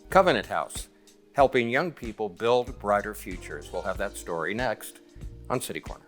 Covenant House, helping young people build brighter futures. We'll have that story next on City Corner.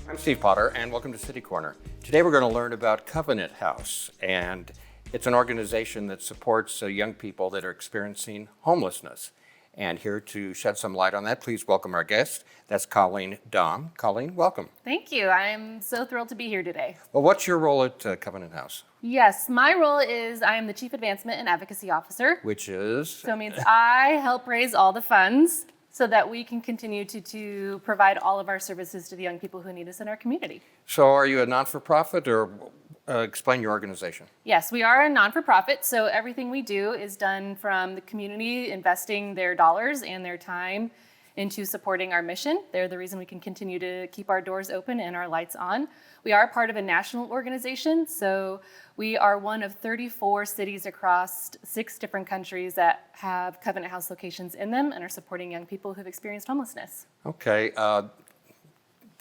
I'm Steve Potter, and welcome to City Corner. Today we're going to learn about Covenant House, and it's an organization that supports young people that are experiencing homelessness. And here to shed some light on that, please welcome our guest. That's Colleen Daum. Colleen, welcome. Thank you. I'm so thrilled to be here today. Well, what's your role at Covenant House? Yes, my role is I am the Chief Advancement and Advocacy Officer. Which is? So it means I help raise all the funds so that we can continue to provide all of our services to the young people who need us in our community. So are you a non-for-profit, or explain your organization? Yes, we are a non-for-profit, so everything we do is done from the community investing their dollars and their time into supporting our mission. They're the reason we can continue to keep our doors open and our lights on. We are part of a national organization, so we are one of 34 cities across 6 different countries that have Covenant House locations in them and are supporting young people who've experienced homelessness. Okay.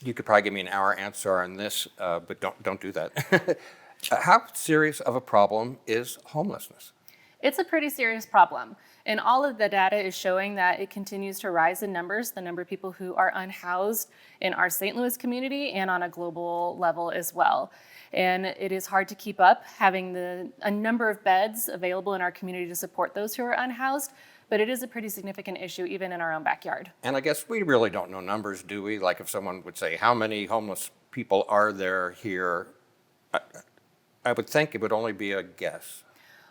You could probably give me an hour answer on this, but don't do that. How serious of a problem is homelessness? It's a pretty serious problem. And all of the data is showing that it continues to rise in numbers, the number of people who are unhoused in our St. Louis community and on a global level as well. And it is hard to keep up having a number of beds available in our community to support those who are unhoused, but it is a pretty significant issue even in our own backyard. And I guess we really don't know numbers, do we? Like if someone would say, how many homeless people are there here? I would think it would only be a guess.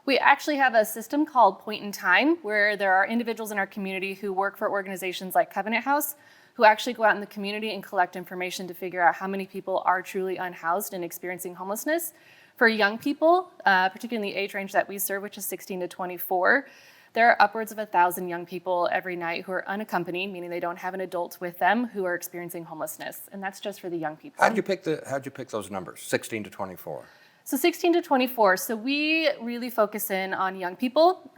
We actually have a system called Point in Time, where there are individuals in our community who work for organizations like Covenant House, who actually go out in the community and collect information to figure out how many people are truly unhoused and experiencing homelessness. For young people, particularly in the age range that we serve, which is 16 to 24, there are upwards of 1,000 young people every night who are unaccompanied, meaning they don't have an adult with them, who are experiencing homelessness. And that's just for the young people. How'd you pick those numbers, 16 to 24? So 16 to 24, so we really focus in on young people.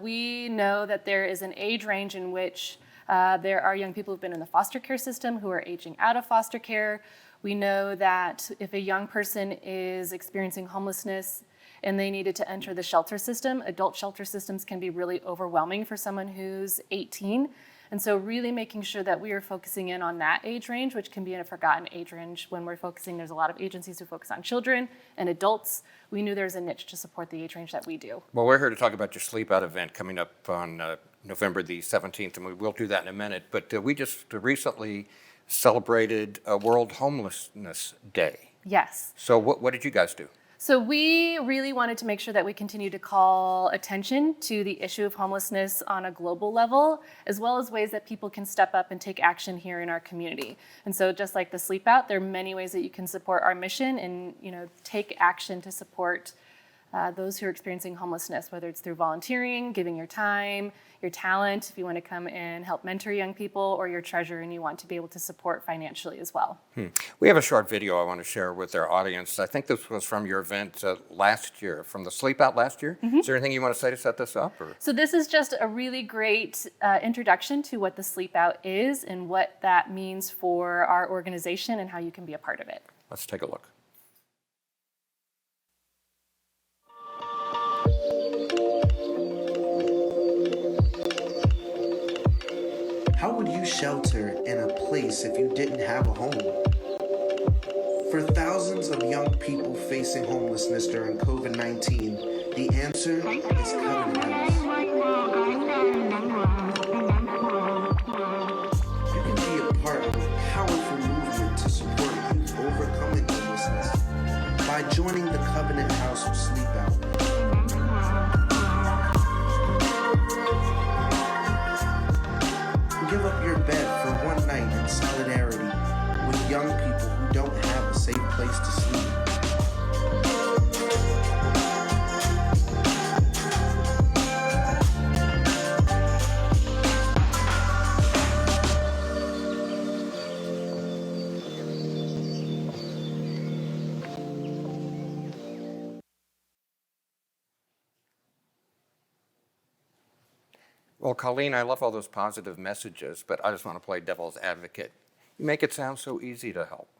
We know that there is an age range in which there are young people who've been in the foster care system who are aging out of foster care. We know that if a young person is experiencing homelessness and they needed to enter the shelter system, adult shelter systems can be really overwhelming for someone who's 18. And so really making sure that we are focusing in on that age range, which can be a forgotten age range when we're focusing. There's a lot of agencies who focus on children and adults. We knew there's a niche to support the age range that we do. Well, we're here to talk about your Sleep Out event coming up on November the 17th, and we will do that in a minute. But we just recently celebrated World Homelessness Day. Yes. So what did you guys do? So we really wanted to make sure that we continue to call attention to the issue of homelessness on a global level, as well as ways that people can step up and take action here in our community. And so just like the Sleep Out, there are many ways that you can support our mission and take action to support those who are experiencing homelessness, whether it's through volunteering, giving your time, your talent, if you want to come and help mentor young people, or your treasure and you want to be able to support financially as well. We have a short video I want to share with our audience. I think this was from your event last year, from the Sleep Out last year. Is there anything you want to say to set this up? Or? So this is just a really great introduction to what the Sleep Out is and what that means for our organization and how you can be a part of it. Let's take a look. How would you shelter in a place if you didn't have a home? For thousands of young people facing homelessness during COVID-19, the answer is Covenant House. You can be a part of a powerful movement to support youth overcoming homelessness by joining the Covenant House Sleep Out. Give up your bed for one night in solidarity with young people who don't have a safe place to sleep. Well, Colleen, I love all those positive messages, but I just want to play devil's advocate. You make it sound so easy to help.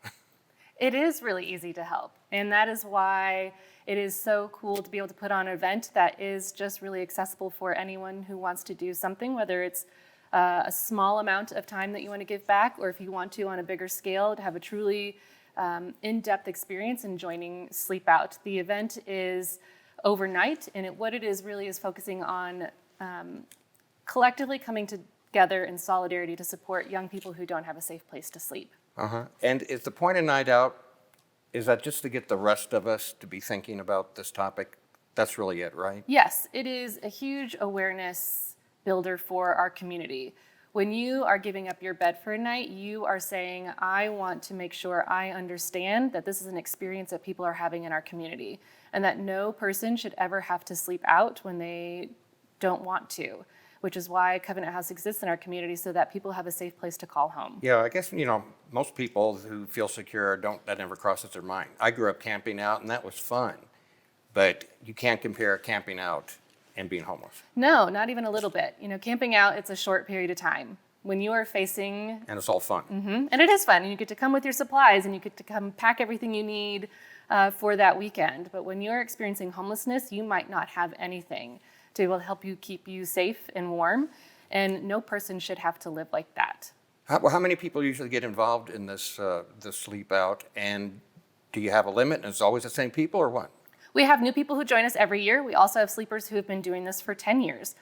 It is really easy to help, and that is why it is so cool to be able to put on an event that is just really accessible for anyone who wants to do something, whether it's a small amount of time that you want to give back, or if you want to on a bigger scale to have a truly in-depth experience in joining Sleep Out. The event is overnight, and what it is really is focusing on collectively coming together in solidarity to support young people who don't have a safe place to sleep. And is the point of Night Out, is that just to get the rest of us to be thinking about this topic? That's really it, right? Yes, it is a huge awareness builder for our community. When you are giving up your bed for a night, you are saying, I want to make sure I understand that this is an experience that people are having in our community, and that no person should ever have to sleep out when they don't want to, which is why Covenant House exists in our community, so that people have a safe place to call home. Yeah, I guess, most people who feel secure that never crosses their mind. I grew up camping out, and that was fun, but you can't compare camping out and being homeless. No, not even a little bit. Camping out, it's a short period of time. When you are facing... And it's all fun. And it is fun, and you get to come with your supplies, and you get to come pack everything you need for that weekend. But when you're experiencing homelessness, you might not have anything to be able to help you keep you safe and warm, and no person should have to live like that. How many people usually get involved in this Sleep Out, and do you have a limit, and it's always the same people, or what? We have new people who join us every year. We also have sleepers who have been doing this for 10 years.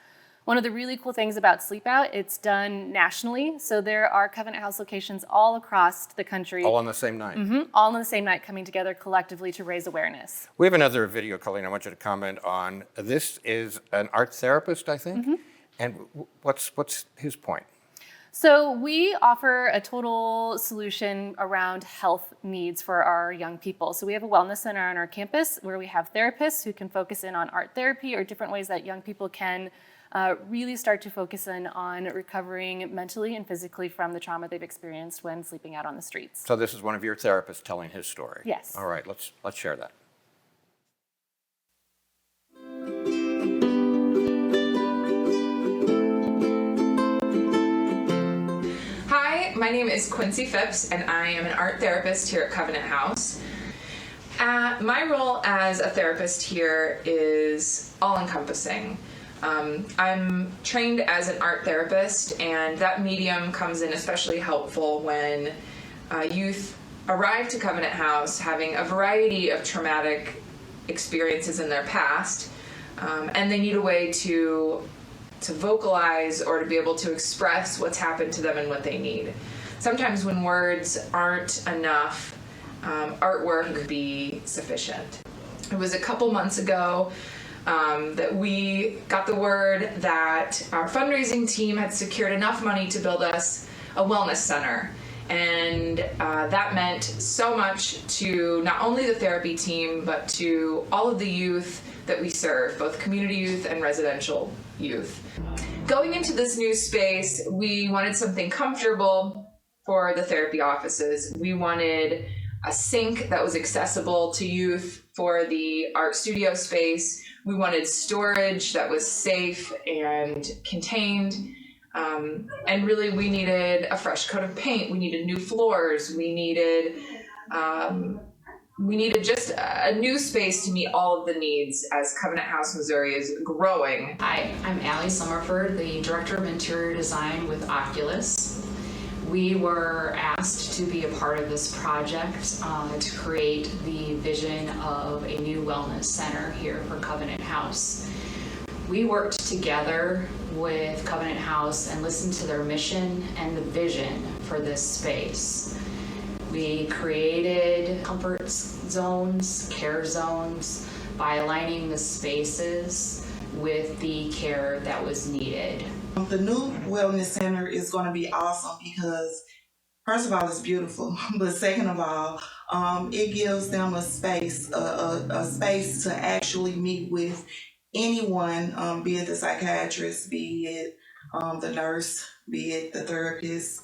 One of the really cool things about Sleep Out, it's done nationally, so there are Covenant House locations all across the country. All on the same night? All on the same night, coming together collectively to raise awareness. We have another video, Colleen, I want you to comment on. This is an art therapist, I think, and what's his point? So we offer a total solution around health needs for our young people. So we have a wellness center on our campus where we have therapists who can focus in on art therapy or different ways that young people can really start to focus in on recovering mentally and physically from the trauma they've experienced when sleeping out on the streets. So this is one of your therapists telling his story? Yes. All right, let's share that. Hi, my name is Quincy Phipps, and I am an art therapist here at Covenant House. My role as a therapist here is all-encompassing. I'm trained as an art therapist, and that medium comes in especially helpful when youth arrive to Covenant House having a variety of traumatic experiences in their past, and they need a way to vocalize or to be able to express what's happened to them and what they need. Sometimes when words aren't enough, artwork would be sufficient. It was a couple months ago that we got the word that our fundraising team had secured enough money to build us a wellness center. And that meant so much to not only the therapy team, but to all of the youth that we serve, both community youth and residential youth. Going into this new space, we wanted something comfortable for the therapy offices. We wanted a sink that was accessible to youth for the art studio space. We wanted storage that was safe and contained. And really, we needed a fresh coat of paint. We needed new floors. We needed just a new space to meet all of the needs as Covenant House, Missouri is growing. Hi, I'm Allie Summerford, the Director of Interior Design with Oculus. We were asked to be a part of this project to create the vision of a new wellness center here for Covenant House. We worked together with Covenant House and listened to their mission and the vision for this space. We created comfort zones, care zones, by aligning the spaces with the care that was needed. The new wellness center is going to be awesome because, first of all, it's beautiful, but second of all, it gives them a space to actually meet with anyone, be it the psychiatrist, be it the nurse, be it the therapist,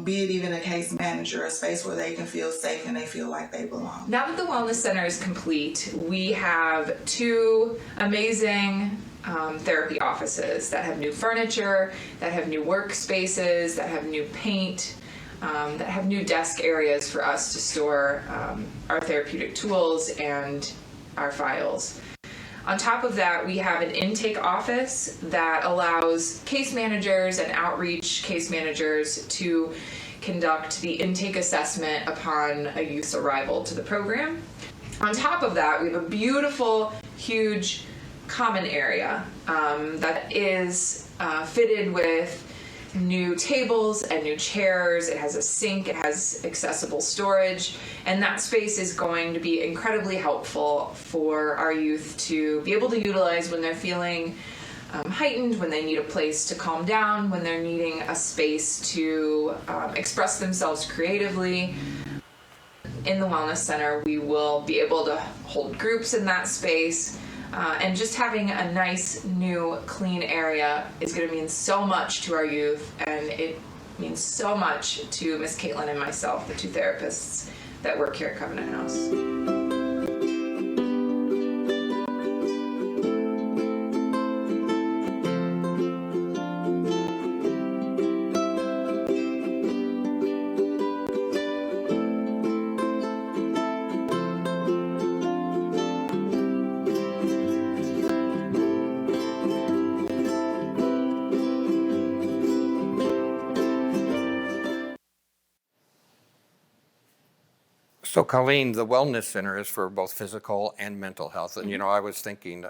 be it even a case manager, a space where they can feel safe and they feel like they belong. Now that the Wellness Center is complete, we have two amazing therapy offices that have new furniture, that have new workspaces, that have new paint, that have new desk areas for us to store our therapeutic tools and our files. On top of that, we have an intake office that allows case managers and outreach case managers to conduct the intake assessment upon a youth's arrival to the program. On top of that, we have a beautiful, huge common area that is fitted with new tables and new chairs. It has a sink, it has accessible storage, and that space is going to be incredibly helpful for our youth to be able to utilize when they're feeling heightened, when they need a place to calm down, when they're needing a space to express themselves creatively. In the Wellness Center, we will be able to hold groups in that space. And just having a nice, new, clean area is going to mean so much to our youth, and it means so much to Miss Caitlin and myself, the two therapists that work here at Covenant House. So Colleen, the Wellness Center is for both physical and mental health. And, I was thinking,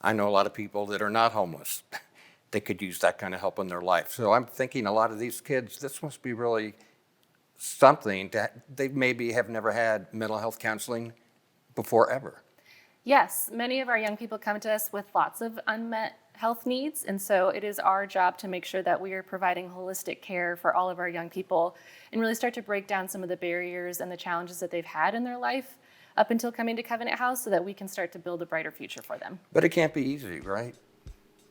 I know a lot of people that are not homeless. They could use that kind of help in their life. So I'm thinking a lot of these kids, this must be really something that they maybe have never had mental health counseling before ever. Yes, many of our young people come to us with lots of unmet health needs, and so it is our job to make sure that we are providing holistic care for all of our young people and really start to break down some of the barriers and the challenges that they've had in their life up until coming to Covenant House so that we can start to build a brighter future for them. But it can't be easy, right?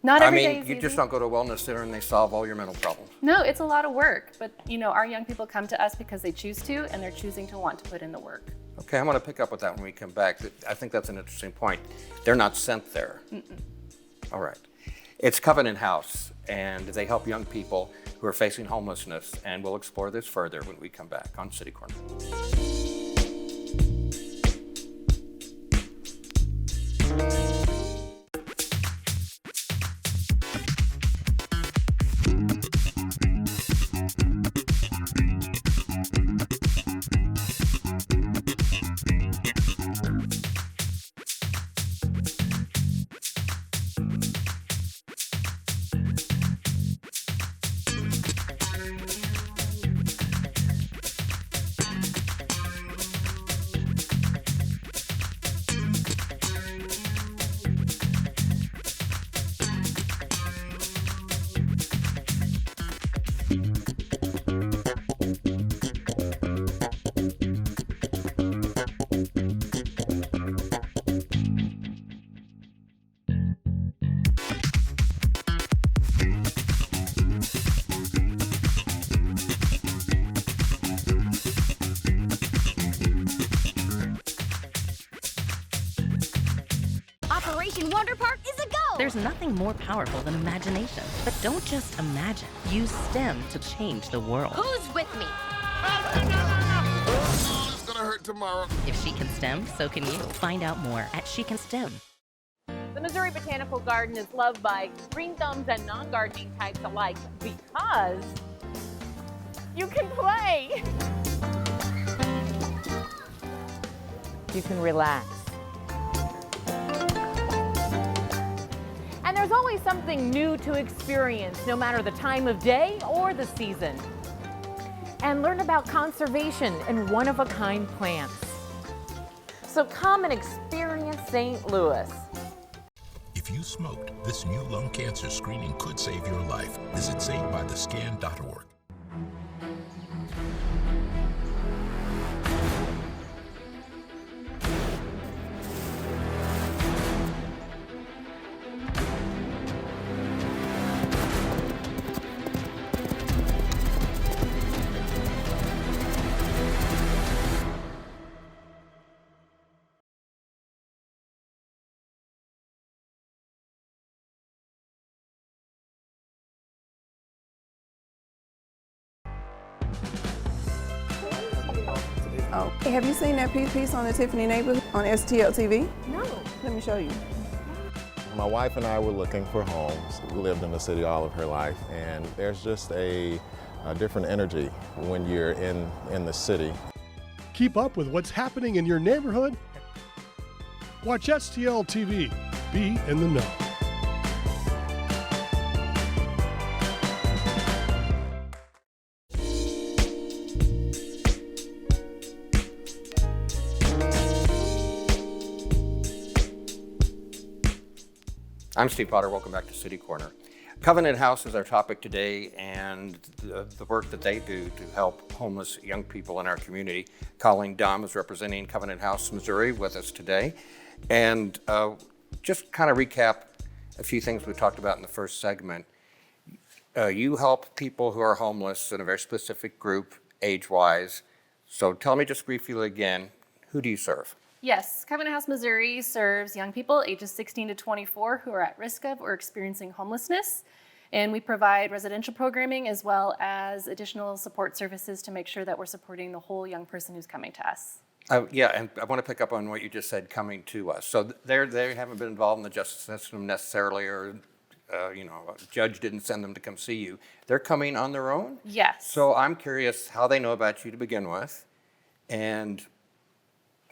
Not every day is you easy. just don't go to a wellness center and they solve all your mental problems. No, it's a lot of work, but our young people come to us because they choose to, and they're choosing to want to put in the work. Okay, I'm going to pick up with that when we come back. I think that's an interesting point. They're not sent there. All right. It's Covenant House, and they help young people who are facing homelessness, and we'll explore this further when we come back on City Corner. Operation Wonder Park is a go! There's nothing more powerful than imagination. But don't just imagine. Use STEM to change the world. Who's with me? It's gonna hurt tomorrow. If she can STEM, so can you. Find out more at She Can STEM. The Missouri Botanical Garden is loved by green thumbs and non-gardening types alike because you can play. You can relax. And there's always something new to experience, no matter the time of day or the season. And learn about conservation and one-of-a-kind plants. So come and experience St. Louis. If you smoked, this new lung cancer screening could save your life. Visit SaveByTheScan.org. Oh, hey, have you seen that piece on the Tiffany neighborhood on STL TV? No. Let me show you. My wife and I were looking for homes. We lived in the city all of her life, and there's just a different energy when you're in the city. Keep up with what's happening in your neighborhood. Watch STL TV. Be in the know. I'm Steve Potter. Welcome back to City Corner. Covenant House is our topic today, and the work that they do to help homeless young people in our community. Colleen Daum is representing Covenant House, Missouri, with us today. And just kind of recap a few things we talked about in the first segment. You help people who are homeless in a very specific group, age-wise. So tell me just briefly again, who do you serve? Yes, Covenant House, Missouri serves young people ages 16 to 24 who are at risk of or experiencing homelessness. And we provide residential programming as well as additional support services to make sure that we're supporting the whole young person who's coming to us. Yeah, and I want to pick up on what you just said, coming to us. So they haven't been involved in the justice system necessarily, or a judge didn't send them to come see you. They're coming on their own? Yes. So I'm curious how they know about you to begin with. And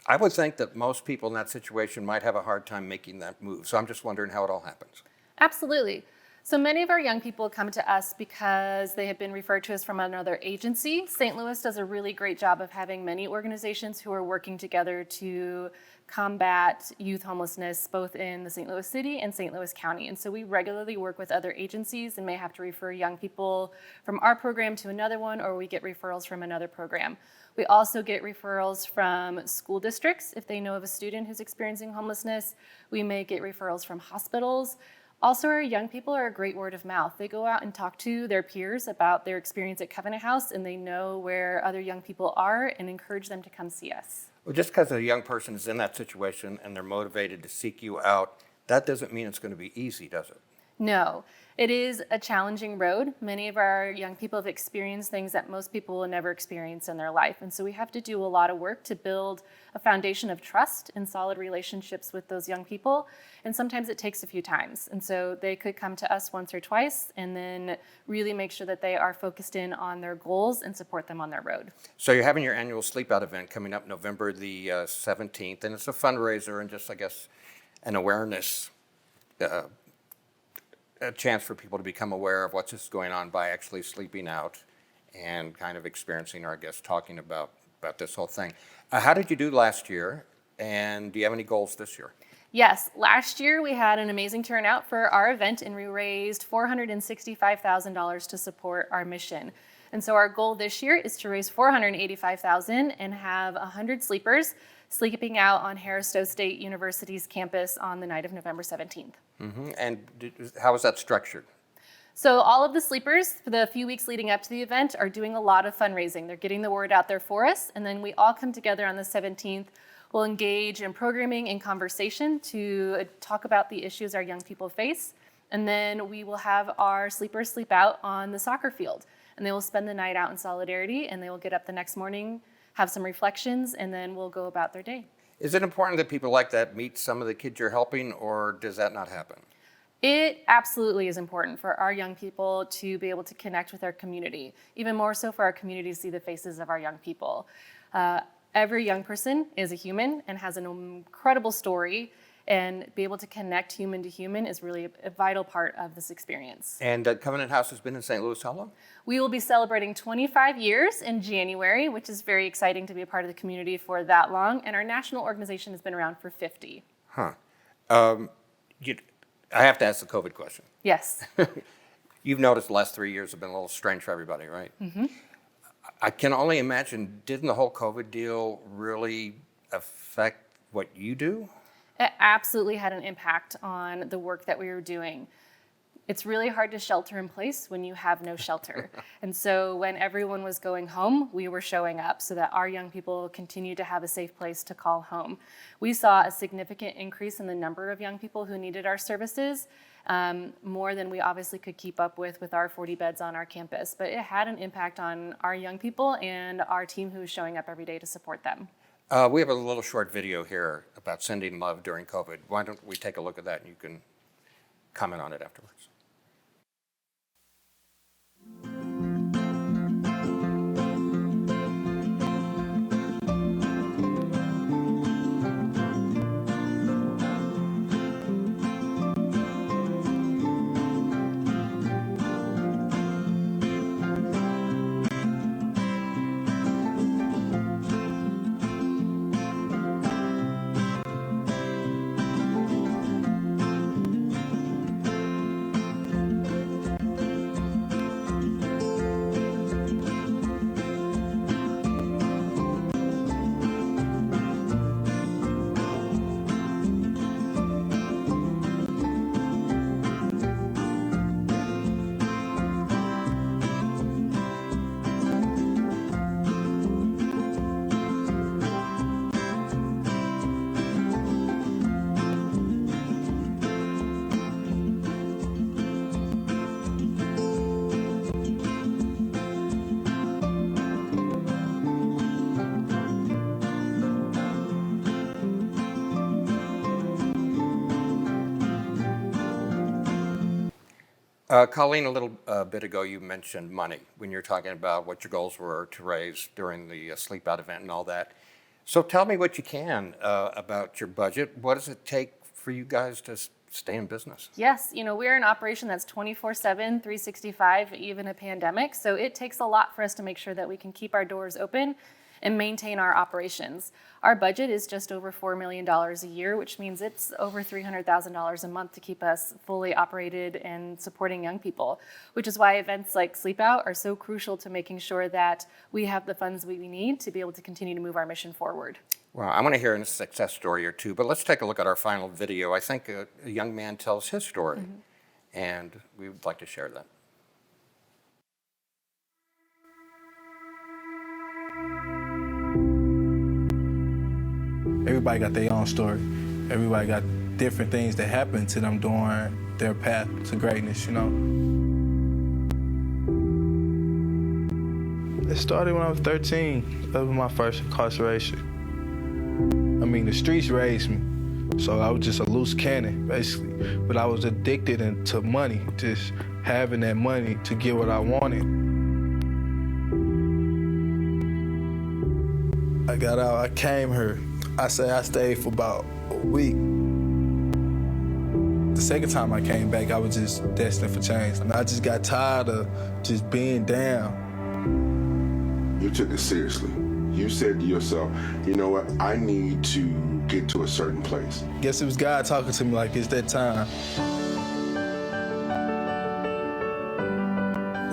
I would think that most people in that situation might have a hard time making that move. So I'm just wondering how it all happens. Absolutely. So many of our young people come to us because they have been referred to us from another agency. St. Louis does a really great job of having many organizations who are working together to combat youth homelessness, both in the St. Louis City and St. Louis County. And so we regularly work with other agencies and may have to refer young people from our program to another one, or we get referrals from another program. We also get referrals from school districts. If they know of a student who's experiencing homelessness, we may get referrals from hospitals. Also, our young people are a great word of mouth. They go out and talk to their peers about their experience at Covenant House, and they know where other young people are and encourage them to come see us. Well, just because a young person is in that situation and they're motivated to seek you out, that doesn't mean it's going to be easy, does it? No, it is a challenging road. Many of our young people have experienced things that most people will never experience in their life. And so we have to do a lot of work to build a foundation of trust and solid relationships with those young people. And sometimes it takes a few times. And so they could come to us once or twice and then really make sure that they are focused in on their goals and support them on their road. So you're having your annual Sleep Out event coming up November the 17th. And it's a fundraiser and just, I guess, an awareness a chance for people to become aware of what's just going on by actually sleeping out and kind of experiencing, or I guess talking about this whole thing. How did you do last year, and do you have any goals this year? Yes, last year we had an amazing turnout for our event, and we raised $465,000 to support our mission. And so our goal this year is to raise $485,000 and have 100 sleepers sleeping out on Harris Stowe State University's campus on the night of November 17th. Mm-hmm. And how is that structured? So all of the sleepers for the few weeks leading up to the event are doing a lot of fundraising. They're getting the word out there for us, and then we all come together on the 17th. We'll engage in programming and conversation to talk about the issues our young people face, and then we will have our sleepers sleep out on the soccer field, and they will spend the night out in solidarity, and they will get up the next morning, have some reflections, and then we'll go about their day. Is it important that people like that meet some of the kids you're helping, or does that not happen? It absolutely is important for our young people to be able to connect with our community, even more so for our community to see the faces of our young people. Every young person is a human and has an incredible story, and be able to connect human to human is really a vital part of this experience. And Covenant House has been in St. Louis how long? We will be celebrating 25 years in January, which is very exciting to be a part of the community for that long, and our national organization has been around for 50. Huh. I have to ask the COVID question. Yes. You've noticed the last 3 years have been a little strange for everybody, right? Mm-hmm. I can only imagine, didn't the whole COVID deal really affect what you do? It absolutely had an impact on the work that we were doing. It's really hard to shelter in place when you have no shelter. And so when everyone was going home, we were showing up so that our young people continue to have a safe place to call home. We saw a significant increase in the number of young people who needed our services, more than we obviously could keep up with our 40 beds on our campus. But it had an impact on our young people and our team who was showing up every day to support them. We have a little short video here about sending love during COVID. Why don't we take a look at that and you can comment on it afterwards. Colleen, a little bit ago you mentioned money when you're talking about what your goals were to raise during the Sleep Out event and all that. So tell me what you can about your budget. What does it take for you guys to stay in business? Yes, we're an operation that's 24/7, 365, even a pandemic. So it takes a lot for us to make sure that we can keep our doors open and maintain our operations. Our budget is just over $4 million a year, which means it's over $300,000 a month to keep us fully operated and supporting young people, which is why events like Sleep Out are so crucial to making sure that we have the funds we need to be able to continue to move our mission forward. Well, I want to hear a success story or two, but let's take a look at our final video. I think a young man tells his story, and we would like to share that. Everybody got their own story. Everybody got different things that happened to them during their path to greatness, It started when I was 13. That was my first incarceration. I mean, the streets raised me, so I was just a loose cannon, basically. But I was addicted to money, just having that money to get what I wanted. I got out, I came here. I stayed for about a week. The second time I came back, I was just destined for change. I just got tired of just being down. You took it seriously. You said to yourself, you know what, I need to get to a certain place. Guess it was God talking to me like, it's that time.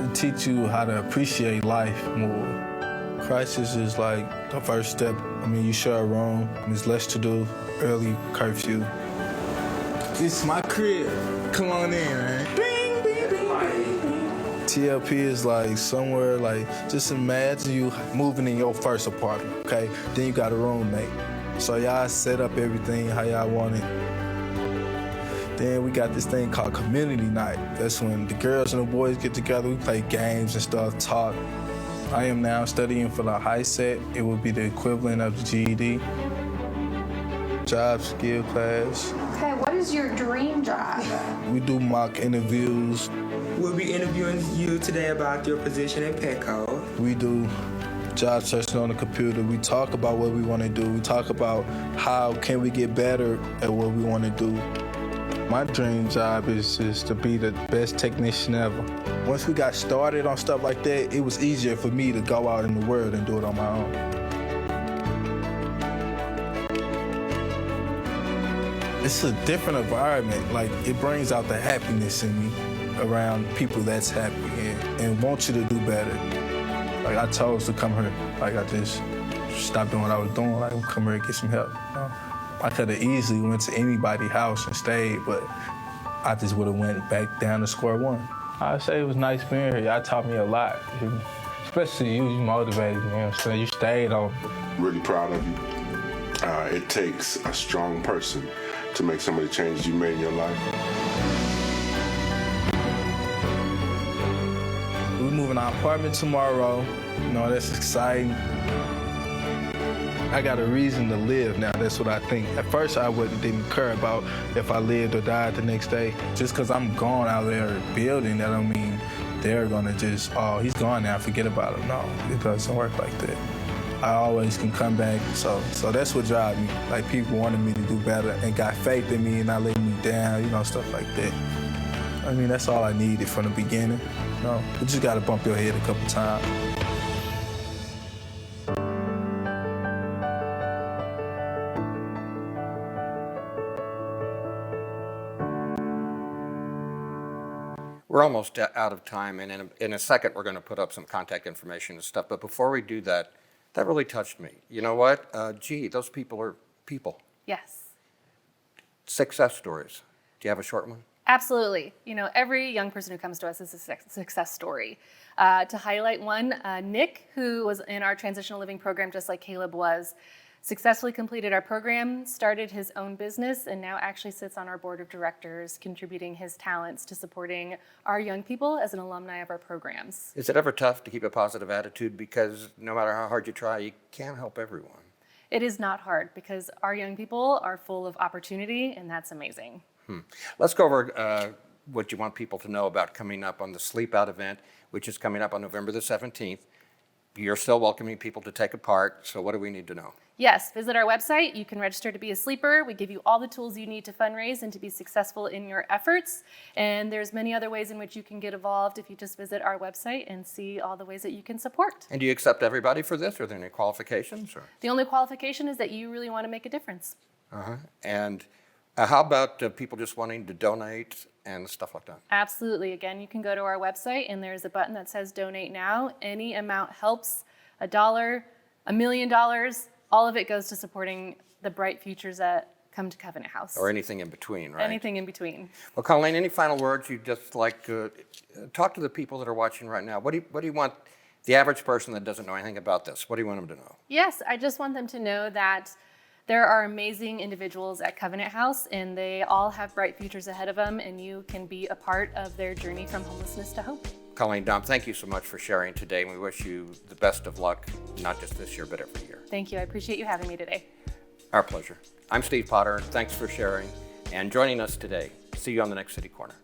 It teach you how to appreciate life more. Crisis is like the first step. I mean, you share a room, there's less to do, early curfew. This is my crib. Come on in, man. Bing, bing, bing, bing. TLP is like somewhere like, just imagine you moving in your first apartment, okay? Then you got a roommate. So y'all set up everything how y'all want it. Then we got this thing called community night. That's when the girls and the boys get together, we play games and stuff, talk. I am now studying for the high set. It would be the equivalent of the GED. Job skill class. Okay, what is your dream job? We do mock interviews. We'll be interviewing you today about your position at Petco. We do job searching on the computer. We talk about what we want to do. We talk about how can we get better at what we want to do. My dream job is just to be the best technician ever. Once we got started on stuff like that, it was easier for me to go out in the world and do it on my own. It's a different environment. Like, it brings out the happiness in me around people that's happy and want you to do better. Like, I chose to come here. Like, I just stopped doing what I was doing. Like, come here and get some help. I could have easily went to anybody's house and stayed, but I just would have went back down to square one. I'd say it was nice being here. Y'all taught me a lot. Especially you motivated me, you know what I'm saying? You stayed on. Really proud of you. It takes a strong person to make some of the changes you made in your life. We're moving our apartment tomorrow. You know, that's exciting. I got a reason to live now, that's what I think. At first I didn't care about if I lived or died the next day. Just because I'm gone out there building, that don't mean they're gonna just, oh, he's gone now, forget about him. No, it doesn't work like that. I always can come back, so that's what drives me. Like, people wanted me to do better and got faith in me and not letting me down, you know, stuff like that. I mean, that's all I needed from the beginning. You know, you just gotta bump your head a couple times. We're almost out of time, and in a second we're going to put up some contact information and stuff. But before we do that, that really touched me. You know what? Those people are people. Yes. Success stories. Do you have a short one? Absolutely. You know, every young person who comes to us is a success story. To highlight one, Nick, who was in our transitional living program just like Caleb was, successfully completed our program, started his own business, and now actually sits on our board of directors, contributing his talents to supporting our young people as an alumni of our programs. Is it ever tough to keep a positive attitude? Because no matter how hard you try, you can't help everyone. It is not hard because our young people are full of opportunity, and that's amazing. Let's go over what you want people to know about coming up on the Sleep Out event, which is coming up on November the 17th. You're still welcoming people to take a part, so what do we need to know? Yes, visit our website. You can register to be a sleeper. We give you all the tools you need to fundraise and to be successful in your efforts. And there's many other ways in which you can get involved if you just visit our website and see all the ways that you can support. And do you accept everybody for this? Are there any qualifications? Or? The only qualification is that you really want to make a difference. And how about people just wanting to donate and stuff like that? Absolutely. Again, you can go to our website and there's a button that says donate now. Any amount helps. $1, $1 million, all of it goes to supporting the bright futures that come to Covenant House. Or anything in between, right? Anything in between. Well, Colleen, any final words you'd just like to talk to the people that are watching right now? What do you want the average person that doesn't know anything about this, what do you want them to know? Yes, I just want them to know that there are amazing individuals at Covenant House, and they all have bright futures ahead of them, and you can be a part of their journey from homelessness to hope. Colleen, Daum, thank you so much for sharing today, and we wish you the best of luck, not just this year, but every year. Thank you. I appreciate you having me today. Our pleasure. I'm Steve Potter. Thanks for sharing and joining us today. See you on the next City Corner.